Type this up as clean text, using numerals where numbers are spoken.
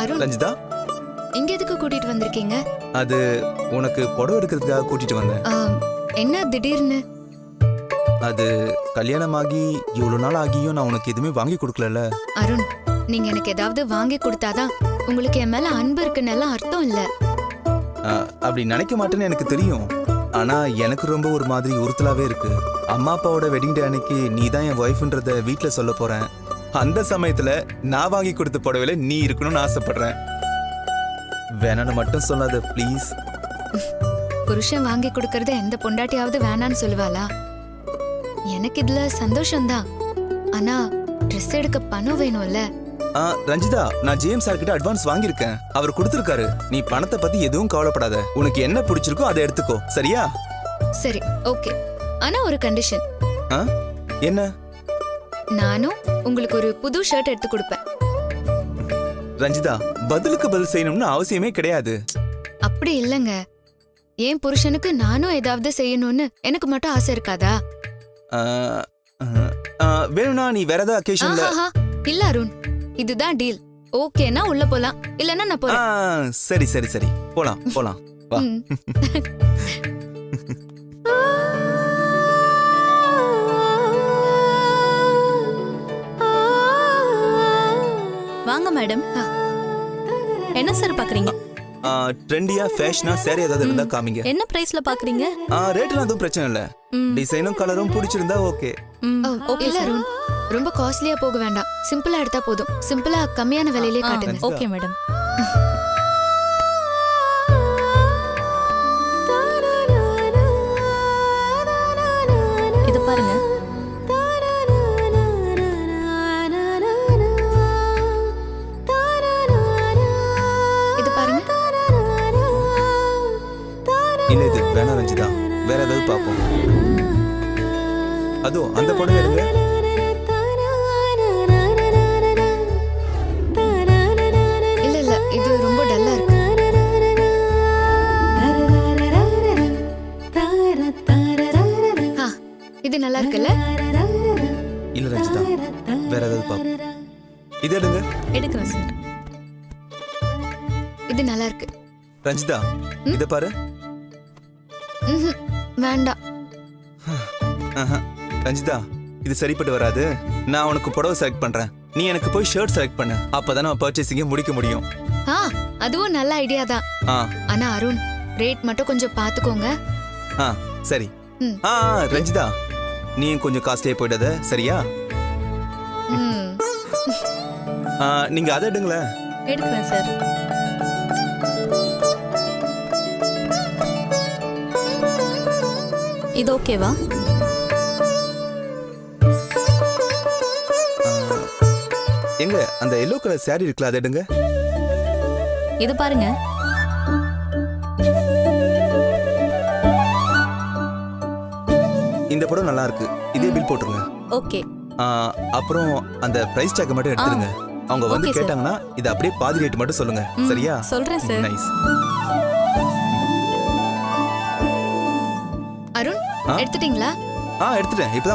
அருண், ரஞ்சிதா, இங்க எதுக்கு கூட்டிட்டு வந்திருக்கீங்க? அது உனக்கு புடவை எடுக்கிறதுக்காக கூட்டிட்டு வந்தேன். என்ன திடீர்னு? அது கல்யாணமாகி இவ்வளவு நாள் ஆகியும் நான் உனக்கு எதுவுமே வாங்கி கொடுக்கல. அருண், நீங்க எனக்கு ஏதாவது வாங்கி கொடுத்தாதான் உங்களுக்கு என் மேல அன்பு இருக்குன்னு அர்த்தம் இல்ல. அப்படி நினைக்க மாட்டேன்னு எனக்கு தெரியும். ஆனா எனக்கு ரொம்ப ஒரு மாதிரி உறுத்தலாவே இருக்கு. அம்மா அப்பாவோட வெட்டிங் டே அன்னைக்கு நீ தான் என் ஒய்ஃப்ன்றத வீட்டுல சொல்ல போறேன். அந்த சமயத்துல நான் வாங்கி கொடுத்த புடவையில நீ இருக்கணும்னு ஆசைப்படுறேன். வேணான்னு மட்டும் சொல்லாத ப்ளீஸ். புருஷன் வாங்கி கொடுக்கறத எந்த பொண்டாட்டியாவது வேணான்னு சொல்லுவாளா? எனக்கு இதுல சந்தோஷம்தான். ஆனா ட்ரெஸ் எடுக்க பணம் வேணும்ல. ரஞ்சிதா, நான் ஜேம்ஸ் சார் கிட்ட அட்வான்ஸ் வாங்கியிருக்கேன். அவர் கொடுத்திருக்காரு. நீ பணத்தை பத்தி எதுவும் கவலைப்படாத. உனக்கு என்ன பிடிச்சிருக்கோ அதை எடுத்துக்கோ, சரியா? சரி, ஓகே. ஆனா ஒரு கண்டிஷன். என்ன? நானும் உங்களுக்கு ஒரு புது ஷர்ட் எடுத்து கொடுப்பேன். ரஞ்சிதா, பதிலுக்கு பதில் செய்யணும்னு அவசியமே கிடையாது. அப்படி இல்லங்க. என் புருஷனுக்கு நானும் ஏதாவது செய்யணும்னு எனக்கு மட்டும் ஆசை இருக்காதா? வேணும்னா நீ வேற ஏதாவது அக்கேஷன்ல. இல்ல அருண், இதுதான் டீல். ஓகேனா உள்ள போலாம், இல்லனா நான் போறேன். சரி சரி சரி, போலாம் போலாம் வா. வாங்க மேடம். என்ன சார் பாக்குறீங்க? ட்ரெண்டியா ஃபேஷனா சாரி ஏதாவது இருந்தா காமிங்க. என்ன பிரைஸ்ல பாக்குறீங்க? ரேட்லாம் எதுவும் பிரச்சனை இல்ல. டிசைனும் கலரும் பிடிச்சிருந்தா ஓகே. ஓகே இல்ல அருண், ரொம்ப காஸ்ட்லியா போக வேண்டாம். சிம்பிளா எடுத்தா போதும். சிம்பிளா கம்மியான விலையிலே காட்டுங்க. Okay madam. இது பாருங்க. இது பாருங்க. இல்ல இது வேணா ரஞ்சிதா, வேற ஏதாவது பாப்போம். அதோ அந்த புடவை எடுங்க. இல்ல இல்ல, இது ரொம்ப டல்லா இருக்கு. இது நல்லா இருக்குல்ல? இல்ல ரஞ்சிதா, வேற ஏதாவது பாப்போம். இது எடுங்க. எடுக்கிறேன் சார். இது நல்லா இருக்கு. ரஞ்சிதா, இத பாரு. வேண்டாம். ரஞ்சிதா, இது சரிப்பட்டு வராது. நான் உனக்கு புடவை செலக்ட் பண்றேன். நீ எனக்கு போய் ஷர்ட் செலக்ட் பண்ணு. அப்பதான் நான் பர்ச்சேசிங்க முடிக்க முடியும். அதுவும் நல்ல ஐடியா தான். ஆனா அருண், ரேட் மட்டும் கொஞ்சம் பாத்துக்கோங்க. சரி. ரஞ்சிதா, நீ கொஞ்சம் காஸ்ட்லியா போயிடாத, சரியா? நீங்க அதை எடுங்களேன். எடுக்கிறேன் சார். இது ஓகேவா? எங்க அந்த எல்லோ கலர் சாரி இருக்குல்ல, அதை எடுங்க. இது பாருங்க. இந்த படம் நல்லா இருக்கு. இதே பில் போட்டுருங்க. ஓகே. அப்புறம் அந்த பிரைஸ் டேக் மட்டும் எடுத்துருங்க. அவங்க வந்து கேட்டாங்கன்னா இது அப்படியே பாதி ரேட் மட்டும் சொல்லுங்க, சரியா? சொல்றேன் சார். நைஸ். அருண், எடுத்துட்டீங்களா? எடுத்துட்டேன். இப்பதான்